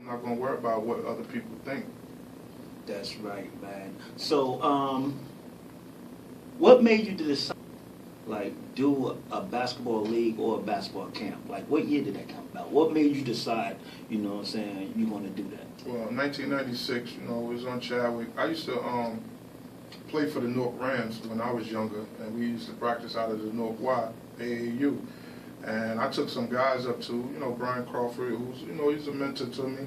not going to worry about what other people think. That's right, man. So, what made you decide, like, do a basketball league or a basketball camp? Like, what year did that come about? What made you decide, you know what I'm saying, you're going to do that? Well, in 1996, you know, it was on Chadwick. I used to play for the Newark Rams when I was younger, and we used to practice out of the Newark Y, AAU. And I took some guys up to, you know, Brian Crawford, who's, you know, he's a mentor to me.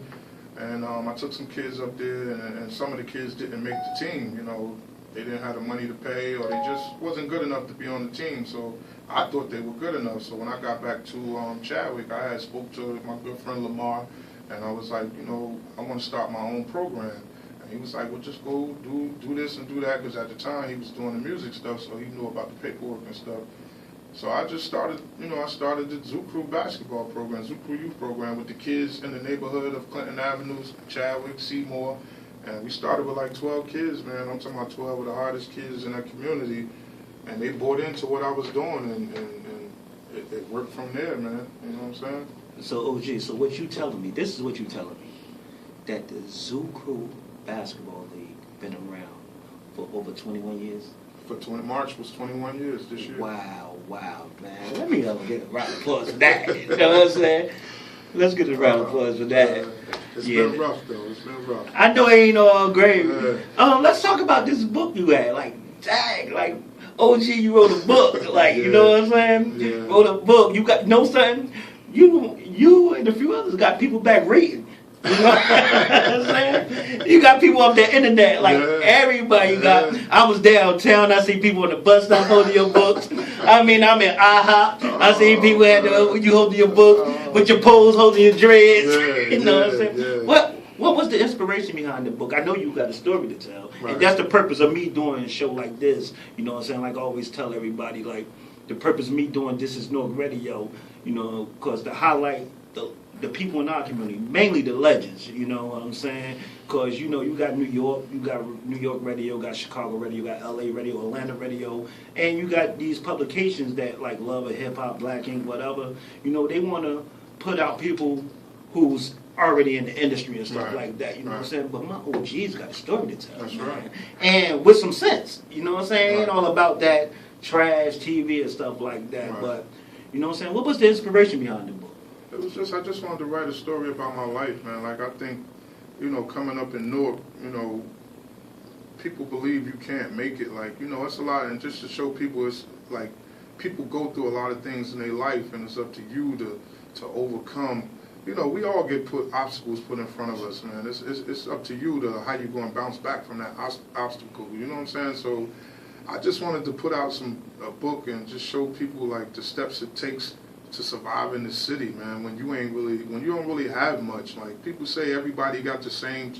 And I took some kids up there, and some of the kids didn't make the team, you know. They didn't have the money to pay, or they just wasn't good enough to be on the team. So I thought they were good enough. So when I got back to Chadwick, I had spoke to my good friend Lamar, and I was like, you know, I want to start my own program. And he was like, well, just go do this and do that, because at the time he was doing the music stuff, so he knew about the paperwork and stuff. So I just started, you know, I started the Zoo Crew basketball program, Zoo Crew youth program with the kids in the neighborhood of Clinton Avenue, Chadwick, Seymour. And we started with like 12 kids, man. I'm talking about 12 of the hardest kids in that community. And they bought into what I was doing, and it worked from there, man. You know what I'm saying? So, OG, so what you telling me, this is what you telling me, that the Zoo Crew Basketball League been around for over 21 years? March was 21 years this year. Wow, man. Let me get a round of applause for that. You know what I'm saying? Let's get a round of applause for that. It's been rough, though. It's been rough. I know it ain't all great. Let's talk about this book you had. Like, dang, like, OG, you wrote a book. Like, you know what I'm saying? Yeah. Wrote a book. You got, no something? You and a few others got people back reading. You know what I'm saying? You got people off the internet, like everybody got. I was downtown, I see people on the bus stop holding your books. I mean, I'm in IHOP, I see people you holding your books with your poles holding your dreads. You know what I'm saying? What was the inspiration behind the book? I know you got a story to tell, and that's the purpose of me doing a show like this. You know what I'm saying? Like I always tell everybody, like the purpose of me doing This Is Newark Radio, you know, because to highlight the people in our community, mainly the legends, you know what I'm saying? Because, you know, you got New York, you got New York radio, you got Chicago radio, you got LA radio, Atlanta radio, and you got these publications that, like Love of Hip Hop, Black Ink, whatever, you know, they want to put out people who's already in the industry and stuff like that, you know what I'm saying? But my OG's got a story to tell. That's man. right. And with some sense, you know what I'm saying? Ain't all about that trash TV and stuff like that, but, you know what I'm saying? What was the inspiration behind the book? It was just, I just wanted to write a story about my life, man. Like, I think, you know, coming up in Newark, you know, people believe you can't make it. Like, you know, it's a lot, and just to show people, it's like, people go through a lot of things in their life, and it's up to you to overcome. You know, we all get obstacles put in front of us, man. It's up to you to how you going to bounce back from that obstacle. You know what I'm saying? So, I just wanted to put out a book and just show people, like, the steps it takes to survive in the city, man, when you don't really have much. Like, people say everybody got the same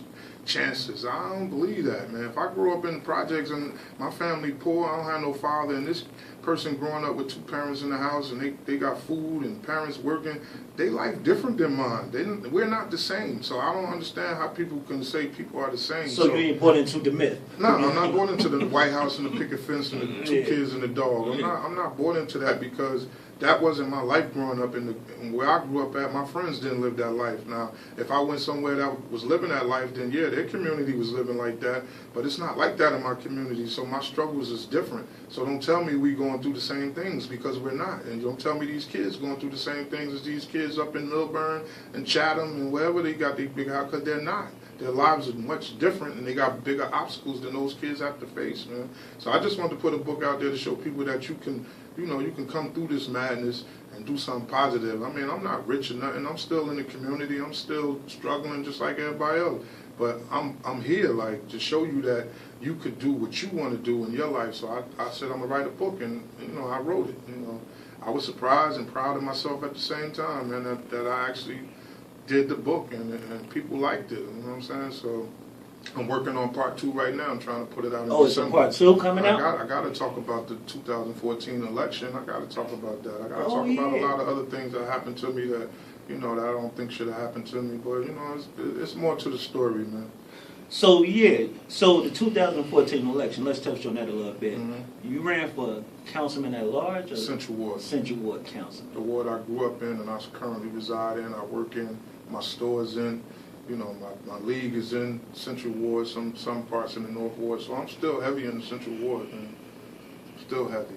chances. I don't believe that, man. If I grew up in the projects and my family poor, I don't have no father, and this person growing up with two parents in the house and they got food and parents working, they life different than mine. We're not the same. So I don't understand how people can say people are the same. So you ain't bought into the myth? No, I'm not bought into the White House and the picket fence and the two kids and the dog. I'm not bought into that, because that wasn't my life growing up in where I grew up at. My friends didn't live that life. Now, if I went somewhere that was living that life, then yeah, their community was living like that. But it's not like that in my community, so my struggles is different. So don't tell me we going through the same things, because we're not. And don't tell me these kids going through the same things as these kids up in Milburn and Chatham and wherever they got these big houses, because they're not. Their lives are much different, and they got bigger obstacles than those kids have to face, man. So I just wanted to put a book out there to show people that you can, you know, you can come through this madness and do something positive. I mean, I'm not rich or nothing. I'm still in the community. I'm still struggling just like everybody else. But I'm here, like, to show you that you could do what you want to do in your life. So I said I'm going to write a book, and, you know, I wrote it. You know, I was surprised and proud of myself at the same time, and that I actually did the book, and people liked it. You know what I'm saying? So I'm working on part 2 right now. I'm trying to put it out in December. It's a part 2 coming out? I got to talk about the 2014 election. I got to talk about that. I got to talk about a lot of other things that happened to me that, you know, that I don't think should have happened to me. But, you know, it's more to the story, man. So, yeah. So, the 2014 election, let's touch on that a little bit. You ran for councilman at large? Or Central Ward. Central Ward councilman. The ward I grew up in and I currently reside in, I work in, my store's in. You know, my league is in Central Ward, some parts in the North Ward, so I'm still heavy in the Central Ward, and still heavy.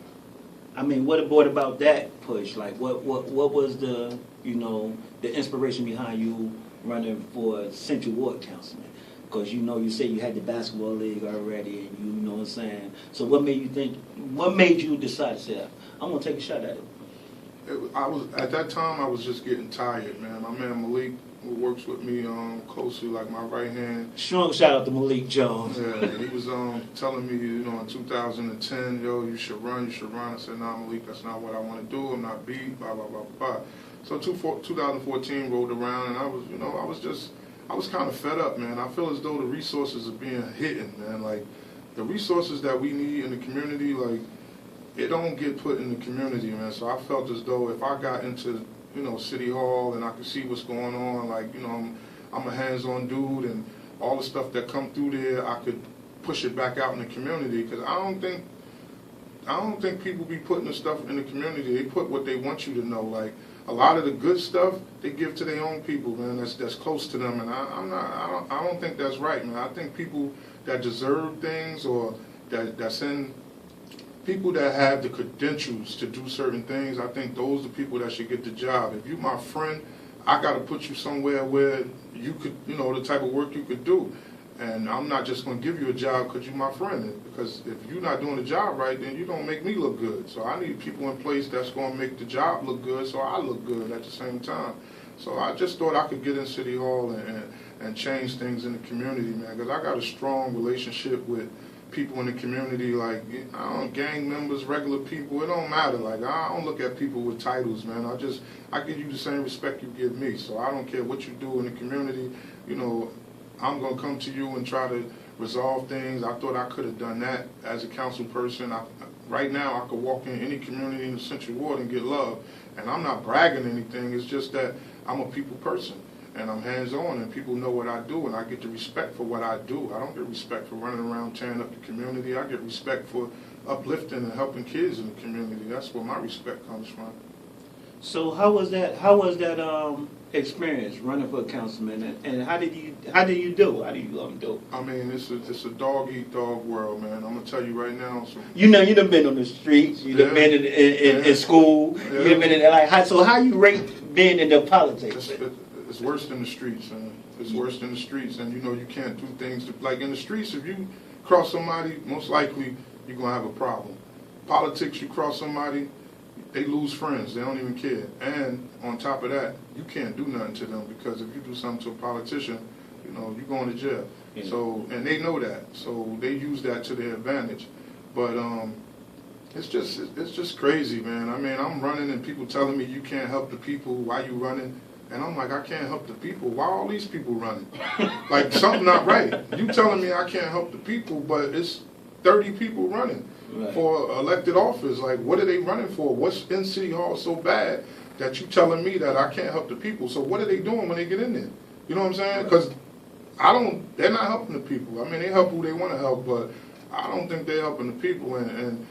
I mean, what about that push? Like, what was the, you know, the inspiration behind you running for Central Ward councilman? Because, you know, you say you had the basketball league already, and you know what I'm saying. So what made you decide to say, I'm going to take a shot at it? At that time, I was just getting tired, man. My man Malik, who works with me closely, like my right hand. Strong shout out to Malik Jones. Yeah, he was telling me, you know, in 2010, yo, you should run. I said, nah, Malik, that's not what I want to do. I'm not beat, blah, blah, blah, blah. So 2014 rolled around, and I was, you know, I was kind of fed up, man. I feel as though the resources are being hidden, man. Like, the resources that we need in the community, like, it don't get put in the community, man. So I felt as though if I got into, you know, City Hall and I could see what's going on, like, you know, I'm a hands-on dude, and all the stuff that come through there, I could push it back out in the community. Because I don't think people be putting the stuff in the community. They put what they want you to know. Like, a lot of the good stuff they give to their own people, man. That's close to them, and I don't think that's right, man. I think people that deserve things, or that's in people that have the credentials to do certain things, I think those are the people that should get the job. If you my friend, I got to put you somewhere where you could, you know, the type of work you could do. And I'm not just going to give you a job because you're my friend. Because if you're not doing the job right, then you don't make me look good. So I need people in place that's going to make the job look good, so I look good at the same time. So I just thought I could get in City Hall and change things in the community, man. Because I got a strong relationship with people in the community, like, I don't, gang members, regular people, it don't matter. Like, I don't look at people with titles, man. I give you the same respect you give me. So I don't care what you do in the community. You know, I'm going to come to you and try to resolve things. I thought I could have done that as a council person. Right now, I could walk in any community in the Central Ward and get love. And I'm not bragging anything. It's just that I'm a people person. And I'm hands-on, and people know what I do, and I get the respect for what I do. I don't get respect for running around tearing up the community. I get respect for uplifting and helping kids in the community. That's where my respect comes from. So how was that experience running for a councilman, and how did you do? How do you do? I mean, it's a dog-eat-dog world, man. I'm gonna tell you right now. So, you know, you done been on the streets. You done been in school. Yeah. You done been in like so. How you rate being in the politics? It's worse than the streets, man. It's worse than the streets, and you know you can't do things like in the streets. If you cross somebody, most likely you're gonna have a problem. Politics, you cross somebody, they lose friends. They don't even care. And on top of that, you can't do nothing to them, because if you do something to a politician, you know, you're going to jail. Yeah. So, and they know that. So they use that to their advantage. But it's just crazy, man. I mean, I'm running and people telling me you can't help the people. Why you running? And I'm like, I can't help the people. Why all these people running? Like, something not right. You telling me I can't help the people, but it's 30 people running for elected office. Like, what are they running for? What's in City Hall so bad that you telling me that I can't help the people? So what are they doing when they get in there? You know what I'm saying? Because they're not helping the people. I mean, they help who they want to help, but I don't think they're helping the people. And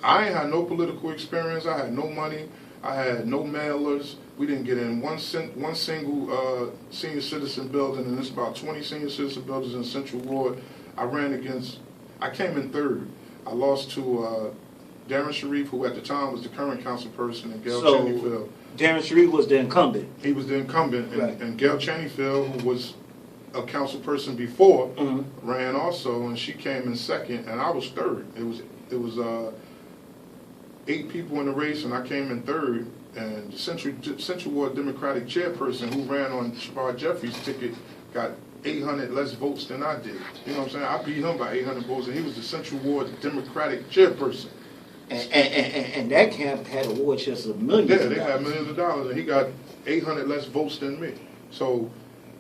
I ain't had no political experience. I had no money. I had no mailers. We didn't get in one single senior citizen building, and there's about 20 senior citizen buildings in Central Ward. I came in third. I lost to Darren Sharif, who at the time was the current council person, and Gail Cheneyfield. Darren Sharif was the incumbent. He was the incumbent, and Gail Cheneyfield, who was a council person before, ran also, and she came in second, and I was third. It was 8 people in the race, and I came in third. And the Central Ward Democratic chairperson, who ran on Shabbat Jeffrey's ticket, got 800 less votes than I did. You know what I'm saying? I beat him by 800 votes, and he was the Central Ward Democratic chairperson. And that camp had a war chest of millions. Yeah, they had millions of dollars, and he got 800 less votes than me. So,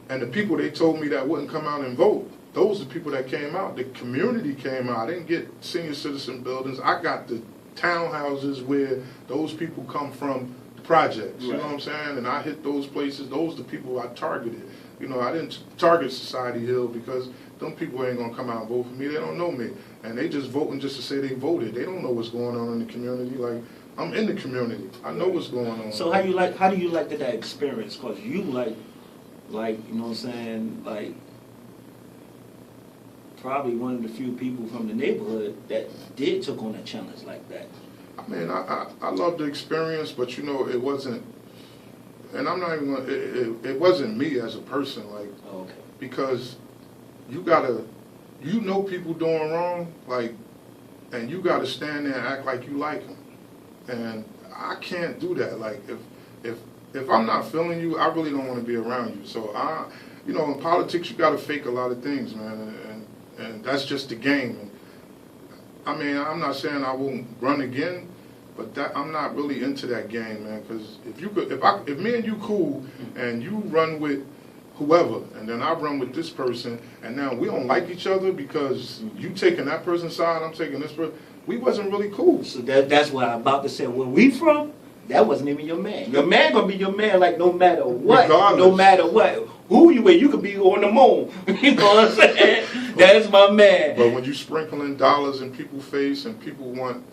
and the people they told me that wouldn't come out and vote, those are the people that came out. The community came out. I didn't get senior citizen buildings. I got the townhouses where those people come from. Projects, you know what I'm saying? And I hit those places. Those are the people I targeted. You know, I didn't target Society Hill because them people ain't gonna come out and vote for me. They don't know me, and they just voting just to say they voted. They don't know what's going on in the community. Like, I'm in the community. I know what's going on. So how do you like that experience? Cause you like, you know what I'm saying, like, probably one of the few people from the neighborhood that did took on a challenge like that. I mean, I love the experience, but you know, it wasn't, and I'm not even gonna, it wasn't me as a person, like, Okay. because you gotta, you know people doing wrong, like, and you gotta stand there and act like you like them. And I can't do that. Like, if I'm not feeling you, I really don't want to be around you. So you know, in politics, you gotta fake a lot of things, man, and that's just the game. And, I mean, I'm not saying I won't run again, but that I'm not really into that game, man. Because if me and you cool, and you run with whoever, and then I run with this person, and now we don't like each other because you taking that person's side, I'm taking this person. We wasn't really cool. So that's what I'm about to say. Where we from, that wasn't even your man. Your man gonna be your man, like no matter what. Regardless. No matter what. Who you with, you could be on the moon. You know what I'm saying? That's my man. But when you sprinkling dollars in people's face, and people want,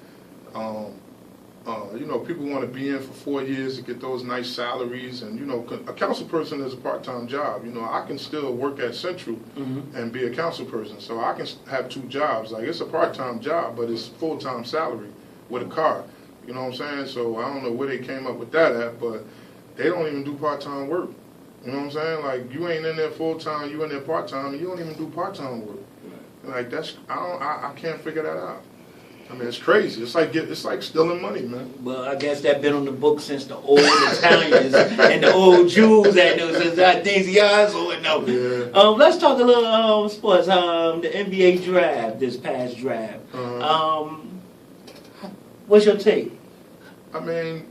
you know, people want to be in for 4 years to get those nice salaries, and you know, a council person is a part-time job. You know, I can still work at Central and be a council person, so I can have 2 jobs. Like, it's a part-time job, but it's full-time salary with a car. You know what I'm saying? So I don't know where they came up with that at, but they don't even do part-time work. You know what I'm saying? Like, you ain't in there full-time, you in there part-time, and you don't even do part-time work. Like, that's, I can't figure that out. I mean, it's crazy. It's like stealing money, man. Well, I guess that been on the book since the old Italians and the old Jews that knew since these guys would know. Yeah. Let's talk a little sports. The NBA draft, this past draft. What's your take? I mean,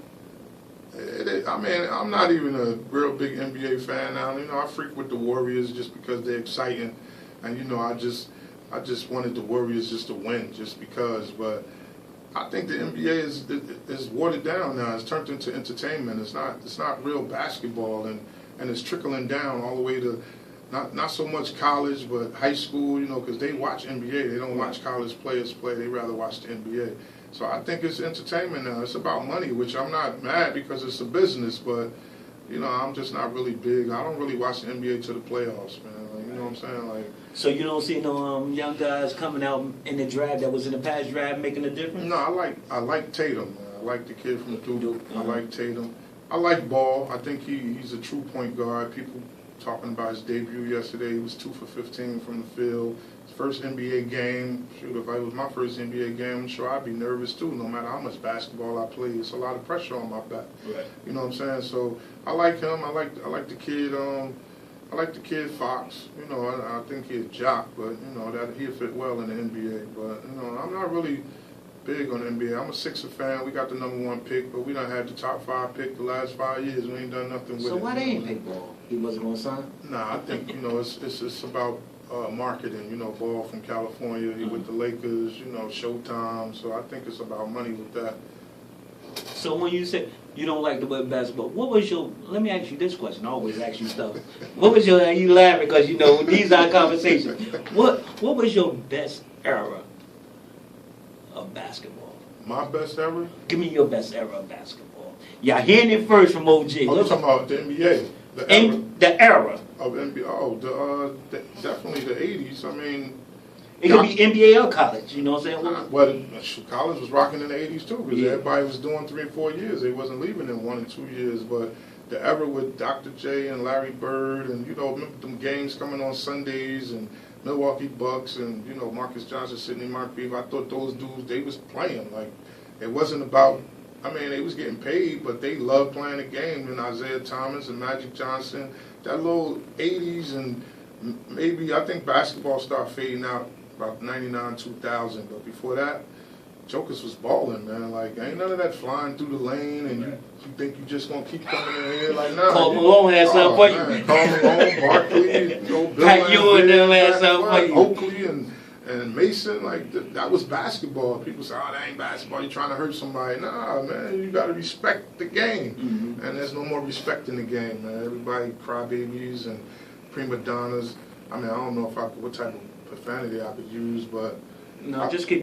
I'm not even a real big NBA fan now. You know, I freak with the Warriors just because they're exciting, and you know, I just wanted the Warriors just to win, just because. But I think the NBA is watered down now. It's turned into entertainment. It's not real basketball, and it's trickling down all the way to not so much college, but high school. You know, because they watch NBA. They don't watch college players play. They rather watch the NBA. So I think it's entertainment now. It's about money, which I'm not mad because it's a business, but you know, I'm just not really big. I don't really watch the NBA to the playoffs, man. Like, you know what I'm saying? Like, so you don't see no young guys coming out in the draft that was in the past draft making a difference? No, I like Tatum, man. I like the kid from Duke. I like Tatum. I like Ball. I think he's a true point guard. People talking about his debut yesterday. He was 2 for 15 from the field. His first NBA game. Shoot, if it was my first NBA game, I'm sure I'd be nervous too, no matter how much basketball I play. It's a lot of pressure on my back. Right. You know what I'm saying? So I like him. I like the kid. I like the kid Fox. You know, I think he's a jock, but you know that he'll fit well in the NBA. But you know, I'm not really big on the NBA. I'm a Sixer fan. We got the #1 pick, but we done had the top 5 pick the last 5 years. We ain't done nothing with it. So why they ain't pick Ball? He wasn't gonna sign? Nah, I think, you know, it's about marketing. You know, Ball from California, he with the Lakers, you know, Showtime. So I think it's about money with that. So when you say you don't like the way basketball, what was your, let me ask you this question, I always ask you stuff. What was your, you laughing because you know, these are conversations. What was your best era of basketball? My best ever? Give me your best era of basketball. Y'all hearing it first from OG. Oh, you're talking about the NBA? The era. Of NBA, oh, definitely the 80s. I mean, it could be NBA or college, you know what I'm saying? Well, college was rocking in the 80s too, because everybody was doing 3 and 4 years. They wasn't leaving in 1 and 2 years. But the era with Dr. J and Larry Bird, and you know, remember them games coming on Sundays, and Milwaukee Bucks, and you know, Marcus Johnson, Sidney Markgrave. I thought those dudes, they was playing. Like, it wasn't about, I mean, they was getting paid, but they loved playing the game. And Isaiah Thomas and Magic Johnson, that little 80s, and maybe, I think basketball started fading out about 99, 2000, but before that, Jokers was balling, man. Like, ain't none of that flying through the lane, and you think you just gonna keep coming in here like, nah. Karl Malone had something for you. Karl Malone, Barkley, you know, Bill Pat Ewing and them had something for you. Oakley and Mason, like, that was basketball. People say, oh, that ain't basketball, you're trying to hurt somebody. Nah, man, you gotta respect the game. And there's no more respect in the game, man. Everybody crybabies and prima donnas. I mean, I don't know what type of profanity I could use, but no, just keep